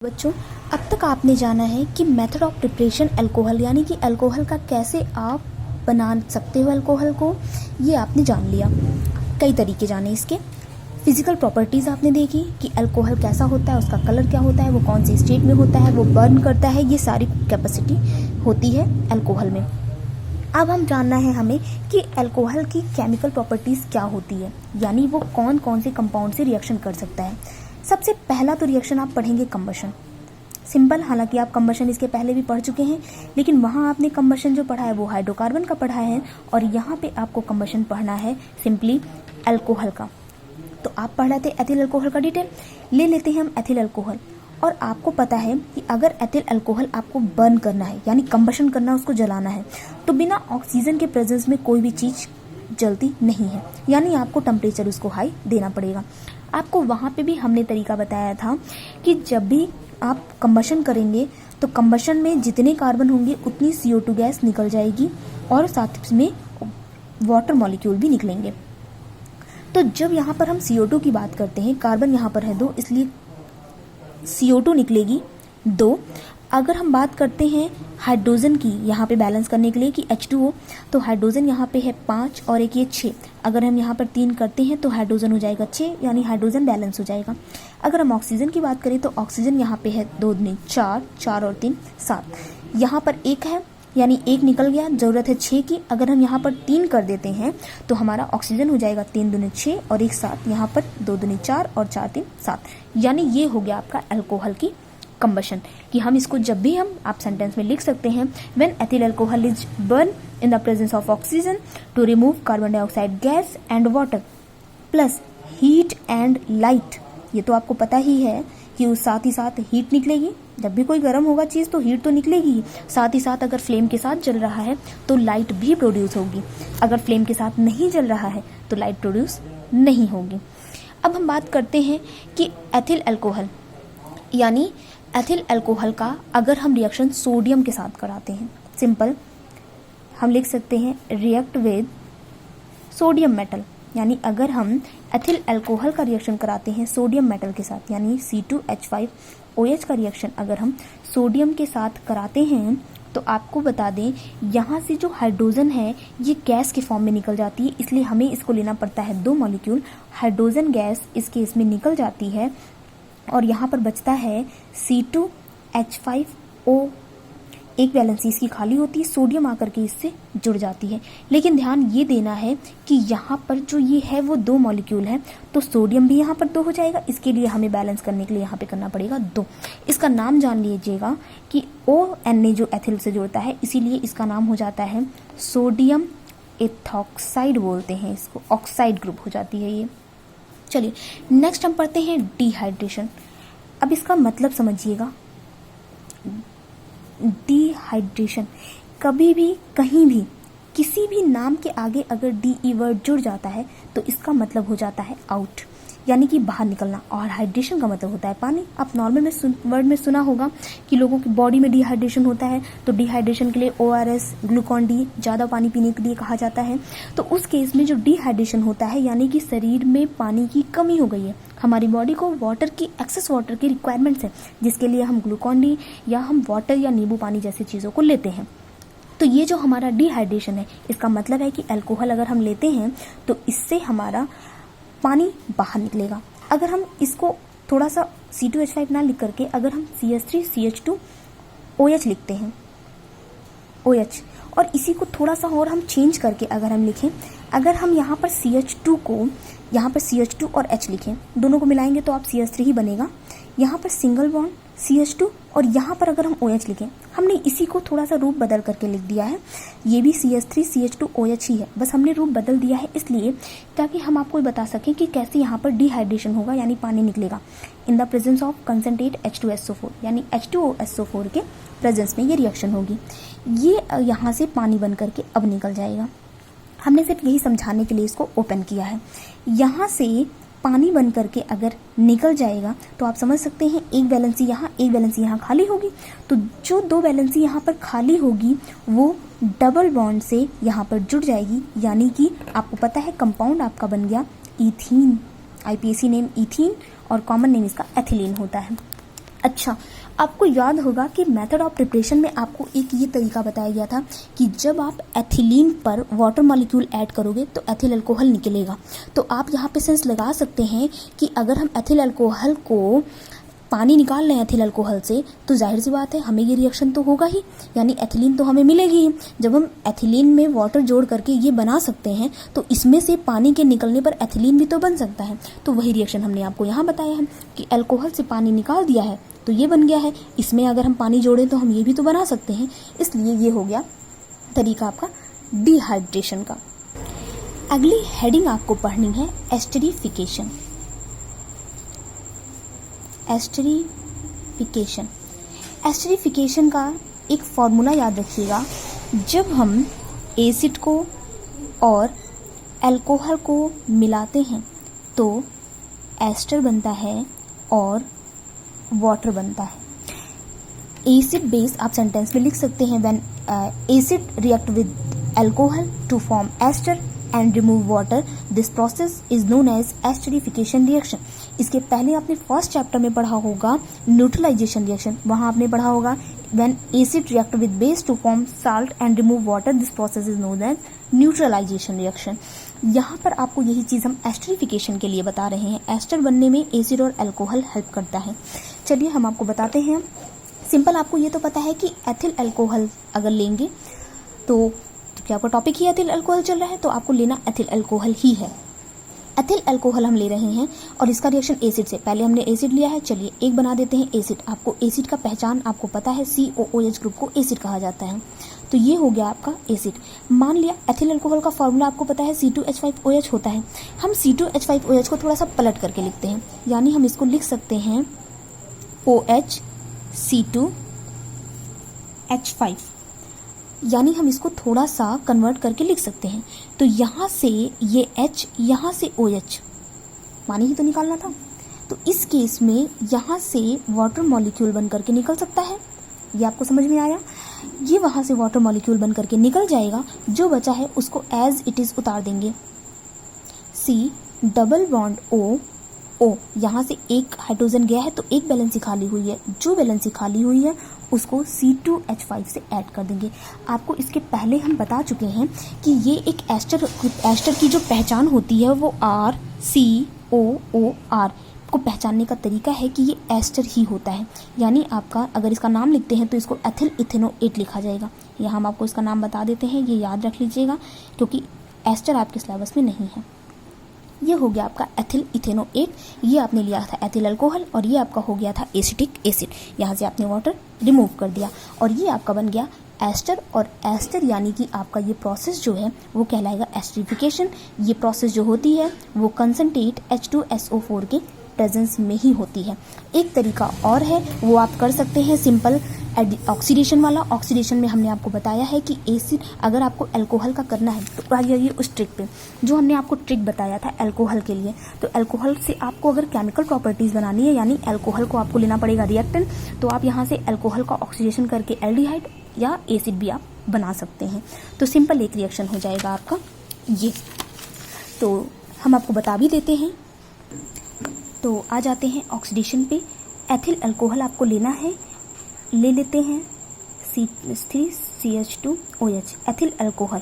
बच्चों, अब तक आपने जाना है कि मेथड ऑफ प्रिपरेशन अल्कोहल यानी कि अल्कोहल का कैसे आप बना सकते हो अल्कोहल को, ये आपने जान लिया। कई तरीके जाने इसके। फिजिकल प्रॉपर्टीज़ आपने देखी कि अल्कोहल कैसा होता है, उसका कलर क्या होता है, वो कौन सी स्टेट में होता है, वो बर्न करता है, ये सारी कैपेसिटी होती है अल्कोहल में। अब हम जानना है हमें कि अल्कोहल की केमिकल प्रॉपर्टीज़ क्या होती है, यानी वो कौन कौन से कंपाउंड से रिएक्शन कर सकता है। सबसे पहला तो रिएक्शन आप पढ़ेंगे कंबशन। सिंपल, हालांकि आप कंबशन इसके पहले भी पढ़ चुके हैं, लेकिन वहाँ आपने कंबशन जो पढ़ा है वो हाइड्रोकार्बन का पढ़ा है, और यहाँ पे आपको कंबशन पढ़ना है सिंपली अल्कोहल का। तो आप पढ़ रहे थे एथिल अल्कोहल का डिटेल, ले लेते हैं हम एथिल अल्कोहल। और आपको पता है कि अगर एथिल अल्कोहल आपको बर्न करना है यानी कंबशन करना, उसको जलाना है, तो बिना ऑक्सीजन के प्रेजेंस में कोई भी चीज़ जलती नहीं है, यानी आपको टेम्परेचर उसको हाई देना पड़ेगा। आपको वहाँ पे भी हमने तरीका बताया था कि जब भी आप कंबशन करेंगे तो कंबशन में जितने कार्बन होंगे उतनी CO2 गैस निकल जाएगी और साथ में वाटर मॉलिक्यूल भी निकलेंगे। तो जब यहाँ पर हम CO2 की बात करते हैं, कार्बन यहाँ पर है 2, इसलिए CO2 निकलेगी 2। अगर हम बात करते हैं हाइड्रोजन की, यहाँ पे बैलेंस करने के लिए कि H2O, तो हाइड्रोजन यहाँ पे है 5 और एक ये 6। अगर हम यहाँ पर 3 करते हैं तो हाइड्रोजन हो जाएगा 6, यानी हाइड्रोजन बैलेंस हो जाएगा। अगर हम ऑक्सीजन की बात करें तो ऑक्सीजन यहाँ पे है 2 दूनी 4, 4 और 3 7। यहाँ पर 1 है, यानी 1 निकल गया, ज़रूरत है 6 की। अगर हम यहाँ पर 3 कर देते हैं तो हमारा ऑक्सीजन हो जाएगा 3 दूनी 6 और 1 7। यहाँ पर 2 दूनी 4 और 4 3 7, यानी ये हो गया आपका अल्कोहल की कंबशन। कि हम इसको जब भी हम आप सेंटेंस में लिख सकते हैं, when ethyl alcohol is burn in the presence of oxygen to remove carbon dioxide gas and water plus heat and light. ये तो आपको पता ही है कि उस साथ ही साथ हीट निकलेगी। जब भी कोई गर्म होगा चीज़ तो हीट तो निकलेगी, साथ ही साथ अगर फ्लेम के साथ जल रहा है तो लाइट भी प्रोड्यूस होगी, अगर फ्लेम के साथ नहीं जल रहा है तो लाइट प्रोड्यूस नहीं होगी। अब हम बात करते हैं कि एथिल अल्कोहल यानी एथिल अल्कोहल का अगर हम रिएक्शन सोडियम के साथ कराते हैं, सिंपल हम लिख सकते हैं रिएक्ट विद सोडियम मेटल। यानी अगर हम एथिल अल्कोहल का रिएक्शन कराते हैं सोडियम मेटल के साथ, यानी C2H5OH का रिएक्शन अगर हम सोडियम के साथ कराते हैं, तो आपको बता दें यहाँ से जो हाइड्रोजन है ये गैस के फॉर्म में निकल जाती है, इसलिए हमें इसको लेना पड़ता है 2 मॉलिक्यूल। हाइड्रोजन गैस इस केस में निकल जाती है और यहाँ पर बचता है C2H5O। एक वैलेंसी इसकी खाली होती है, सोडियम आकर के इससे जुड़ जाती है। लेकिन ध्यान ये देना है कि यहाँ पर जो ये है वो 2 मॉलिक्यूल है, तो सोडियम भी यहाँ पर 2 हो जाएगा। इसके लिए हमें बैलेंस करने के लिए यहाँ पे करना पड़ेगा 2। इसका नाम जान लीजिएगा कि ONA जो एथिल से जुड़ता है, इसीलिए इसका नाम हो जाता है सोडियम एथॉक्साइड, बोलते हैं इसको, ऑक्साइड ग्रुप हो जाती है ये। चलिए नेक्स्ट हम पढ़ते हैं डिहाइड्रेशन। अब इसका मतलब समझिएगा, डिहाइड्रेशन कभी भी कहीं भी किसी भी नाम के आगे अगर DE वर्ड जुड़ जाता है तो इसका मतलब हो जाता है आउट, यानी कि बाहर निकलना। और हाइड्रेशन का मतलब होता है पानी। आप नॉर्मल में वर्ड में सुना होगा कि लोगों की बॉडी में डिहाइड्रेशन होता है, तो डिहाइड्रेशन के लिए ORS, ग्लूकॉन डी, ज़्यादा पानी पीने के लिए कहा जाता है। तो उस केस में जो डिहाइड्रेशन होता है यानी कि शरीर में पानी की कमी हो गई है, हमारी बॉडी को वाटर की, एक्सेस वाटर की रिक्वायरमेंट्स है, जिसके लिए हम ग्लूकॉन डी या हम वाटर या नींबू पानी जैसी चीज़ों को लेते हैं। तो ये जो हमारा डिहाइड्रेशन है, इसका मतलब है कि अल्कोहल अगर हम लेते हैं तो इससे हमारा पानी बाहर निकलेगा। अगर हम इसको थोड़ा सा C2H5 ना लिख करके अगर हम CH3CH2OH लिखते हैं, OH, और इसी को थोड़ा सा और हम चेंज करके अगर हम लिखें, अगर हम यहाँ पर CH2 को, यहाँ पर CH2 और H लिखें, दोनों को मिलाएंगे तो आप CH3 ही बनेगा। यहाँ पर सिंगल बॉन्ड CH2 और यहाँ पर अगर हम OH लिखें, हमने इसी को थोड़ा सा रूप बदल करके लिख दिया है। ये भी CH3CH2OH ही है, बस हमने रूप बदल दिया है इसलिए ताकि हम आपको बता सकें कि कैसे यहाँ पर डिहाइड्रेशन होगा, यानी पानी निकलेगा इन the presence of concentrate H2SO4, यानी H2SO4 के प्रेजेंस में ये रिएक्शन होगी। ये यहाँ से पानी बन करके अब निकल जाएगा। हमने सिर्फ यही समझाने के लिए इसको ओपन किया है। यहाँ से पानी बन करके अगर निकल जाएगा तो आप समझ सकते हैं एक वैलेंसी यहाँ, एक वैलेंसी यहाँ खाली होगी, तो जो 2 वैलेंसी यहाँ पर खाली होगी वो डबल बॉन्ड से यहाँ पर जुड़ जाएगी, यानी कि आपको पता है कंपाउंड आपका बन गया ईथीन। IPAC नेम ईथीन और कॉमन नेम इसका एथिलीन होता है। अच्छा, आपको याद होगा कि मेथड ऑफ प्रिपरेशन में आपको एक ये तरीका बताया गया था कि जब आप एथिलीन पर वाटर मॉलिक्यूल ऐड करोगे तो एथिल अल्कोहल निकलेगा। तो आप यहाँ पे सेंस लगा सकते हैं कि अगर हम एथिल अल्कोहल को पानी निकाल लें एथिल अल्कोहल से तो जाहिर सी बात है हमें ये रिएक्शन तो होगा ही, यानी एथिलीन तो हमें मिलेगी ही। जब हम एथिलीन में वाटर जोड़ करके ये बना सकते हैं तो इसमें से पानी के निकलने पर एथिलीन भी तो बन सकता है। तो वही रिएक्शन हमने आपको यहाँ बताया है कि अल्कोहल से पानी निकाल दिया है तो ये बन गया है, इसमें अगर हम पानी जोड़ें तो हम ये भी तो बना सकते हैं। इसलिए ये हो गया तरीका आपका डिहाइड्रेशन का। अगली हेडिंग आपको पढ़नी है एस्टरीफिकेशन। एस्टरीफिकेशन, एस्टरीफिकेशन का एक फॉर्मूला याद रखिएगा। जब हम एसिड को और अल्कोहल को मिलाते हैं तो एस्टर बनता है और वाटर बनता है। एसिड बेस आप सेंटेंस में लिख सकते हैं, when acid react with alcohol to form ester and remove water, this process is known as esterification reaction. इसके पहले आपने फर्स्ट चैप्टर में पढ़ा होगा न्यूट्रलाइजेशन रिएक्शन, वहां आपने पढ़ा होगा when acid react with base to form salt and remove water, this process is known as neutralisation reaction. यहाँ पर आपको यही चीज हम एस्टरीफिकेशन के लिए बता रहे हैं। एस्टर बनने में एसिड और अल्कोहल हेल्प करता है। चलिए हम आपको बताते हैं। सिंपल आपको ये तो पता है कि एथिल अल्कोहल अगर लेंगे तो क्या आपका टॉपिक ही एथिल अल्कोहल चल रहा है तो आपको लेना एथिल अल्कोहल ही है। एथिल अल्कोहल हम ले रहे हैं और इसका रिएक्शन एसिड से, पहले हमने एसिड लिया है, चलिए एक बना देते हैं एसिड। आपको एसिड का पहचान आपको पता है, COOH ग्रुप को एसिड कहा जाता है। तो ये हो गया आपका एसिड। मान लिया एथिल अल्कोहल का फॉर्मूला आपको पता है C2H5OH होता है। हम C2H5OH को थोड़ा सा पलट करके लिखते हैं, यानी हम इसको लिख सकते हैं OH C2H5, यानी हम इसको थोड़ा सा कन्वर्ट करके लिख सकते हैं। तो यहाँ से ये H, यहाँ से OH, पानी ही तो निकालना था। तो इस केस में यहाँ से वाटर मॉलिक्यूल बन करके निकल सकता है। ये आपको समझ में आया? ये वहाँ से वाटर मॉलिक्यूल बन करके निकल जाएगा। जो बचा है उसको एज इट इज उतार देंगे। C डबल बॉन्ड O, यहाँ से एक हाइड्रोजन गया है तो एक वैलेंसी खाली हुई है। जो वैलेंसी खाली हुई है उसको C2H5 से ऐड कर देंगे। आपको इसके पहले हम बता चुके हैं कि ये एक एस्टर की जो पहचान होती है वो RCOOR को पहचानने का तरीका है कि ये एस्टर ही होता है। यानी आपका अगर इसका नाम लिखते हैं तो इसको एथिल इथेनोएट लिखा जाएगा। यहाँ हम आपको इसका नाम बता देते हैं, ये याद रख लीजिएगा क्योंकि एस्टर आपके सिलेबस में नहीं है। ये हो गया आपका एथिल इथेनोएट, ये आपने लिया था एथिल अल्कोहल और ये आपका हो गया था एसिटिक एसिड। यहाँ से आपने वाटर रिमूव कर दिया और ये आपका बन गया एस्टर। और एस्टर यानी कि आपका ये प्रोसेस जो है वो कहलाएगा एस्टरीफिकेशन। ये प्रोसेस जो होती है वो कंसंट्रेट H2SO4 के प्रेजेंस में ही होती है। एक तरीका और है वो आप कर सकते हैं सिंपल ऑक्सीडेशन वाला। ऑक्सीडेशन में हमने आपको बताया है कि एसिड अगर आपको अल्कोहल का करना है तो आइए उस ट्रिक पे जो हमने आपको ट्रिक बताया था अल्कोहल के लिए। तो अल्कोहल से आपको अगर केमिकल प्रॉपर्टीज बनानी है यानी अल्कोहल को आपको लेना पड़ेगा रिएक्टेंट, तो आप यहाँ से अल्कोहल का ऑक्सीडेशन करके एल्डिहाइड या एसिड भी आप बना सकते हैं। तो सिंपल एक रिएक्शन हो जाएगा आपका ये। तो हम आपको बता भी देते हैं। तो आ जाते हैं ऑक्सीडेशन पे। एथिल अल्कोहल आपको लेना है, ले लेते हैं C3CH2OH एथिल अल्कोहल।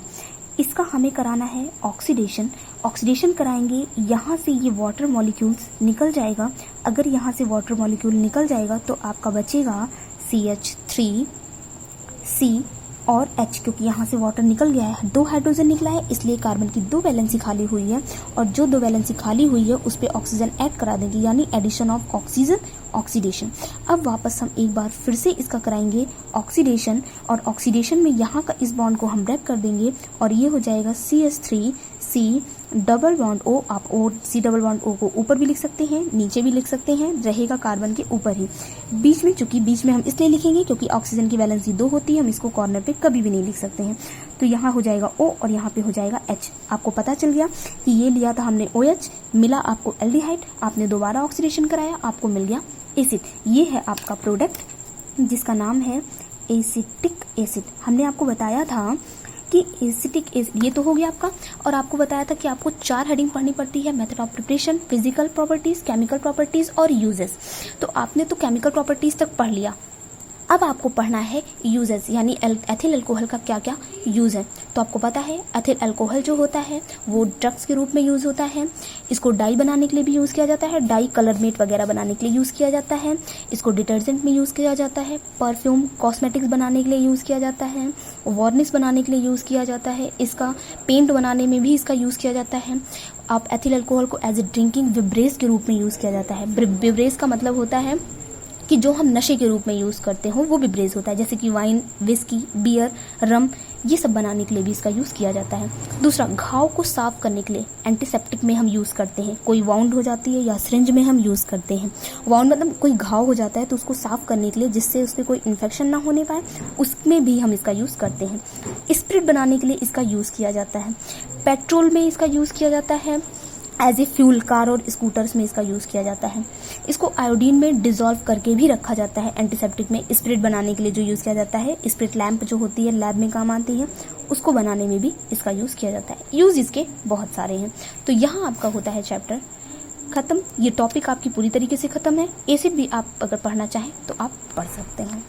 इसका हमें कराना है ऑक्सीडेशन। ऑक्सीडेशन कराएंगे, यहाँ से ये वाटर मॉलिक्यूल्स निकल जाएगा। अगर यहाँ से वाटर मॉलिक्यूल निकल जाएगा तो आपका बचेगा CH3C और H, क्योंकि यहाँ से वाटर निकल गया है, 2 हाइड्रोजन निकला है इसलिए कार्बन की 2 वैलेंसी खाली हुई है और जो 2 वैलेंसी खाली हुई है उस पर ऑक्सीजन ऐड करा देंगे यानी एडिशन ऑफ ऑक्सीजन, ऑक्सीडेशन। अब वापस हम एक बार फिर से इसका कराएंगे ऑक्सीडेशन और ऑक्सीडेशन में यहाँ का इस बॉन्ड को हम ब्रेक कर देंगे और ये हो जाएगा CH3C डबल बॉन्ड O। आप C डबल बॉन्ड O को ऊपर भी लिख सकते हैं, नीचे भी लिख सकते हैं, रहेगा कार्बन के ऊपर ही। बीच में, चूंकि बीच में हम इसलिए लिखेंगे क्योंकि ऑक्सीजन की वैलेंसी 2 होती है, हम इसको कॉर्नर पे कभी भी नहीं लिख सकते हैं। तो यहाँ हो जाएगा O और यहाँ पे हो जाएगा H। आपको पता चल गया कि ये लिया था हमने OH, मिला आपको एल्डिहाइड, आपने दोबारा ऑक्सीडेशन कराया, आपको मिल गया एसिड। ये है आपका प्रोडक्ट जिसका नाम है एसिटिक एसिड। हमने आपको बताया था कि एसिटिक एसिड, ये तो हो गया आपका। और आपको बताया था कि आपको 4 हेडिंग पढ़नी पड़ती है, method of preparation, physical properties, chemical properties और यूजेस। तो आपने तो केमिकल प्रॉपर्टीज तक पढ़ लिया, अब आपको पढ़ना है यूजेस, यानी एथिल अल्कोहल का क्या क्या यूज है। तो आपको पता है एथिल अल्कोहल जो होता है वो ड्रग्स के रूप में यूज होता है, इसको डाई बनाने के लिए भी यूज किया जाता है, डाई कलरमेट वगैरह बनाने के लिए यूज किया जाता है, इसको डिटर्जेंट में यूज किया जाता है, परफ्यूम कॉस्मेटिक्स बनाने के लिए यूज किया जाता है, वार्निश बनाने के लिए यूज किया जाता है, इसका पेंट बनाने में भी इसका यूज किया जाता है। आप एथिल अल्कोहल को एज ए ड्रिंकिंग बिवरेज के रूप में यूज किया जाता है। बिवरेज का मतलब होता है कि जो हम नशे के रूप में यूज करते हो वो बिवरेज होता है, जैसे कि वाइन, विस्की, बियर, रम, ये सब बनाने के लिए भी इसका यूज किया जाता है। दूसरा, घाव को साफ करने के लिए एंटीसेप्टिक में हम यूज करते हैं। कोई वाउंड हो जाती है या सिरिंज में हम यूज करते हैं। वाउंड मतलब कोई घाव हो जाता है तो उसको साफ करने के लिए, जिससे उसमें कोई इन्फेक्शन ना होने पाए, उसमें भी हम इसका यूज करते हैं। स्प्रिट बनाने के लिए इसका यूज किया जाता है। पेट्रोल में इसका यूज किया जाता है, एज ए फ्यूल, कार और स्कूटर्स में इसका यूज किया जाता है। इसको आयोडीन में डिसॉल्व करके भी रखा जाता है एंटीसेप्टिक में। स्प्रिट बनाने के लिए जो यूज किया जाता है, स्प्रिट लैंप जो होती है लैब में काम आती है, उसको बनाने में भी इसका यूज किया जाता है। यूज इसके बहुत सारे हैं। तो यहाँ आपका होता है चैप्टर खत्म। ये टॉपिक आपकी पूरी तरीके से खत्म है। एसिड भी आप अगर पढ़ना चाहें तो आप पढ़ सकते हैं।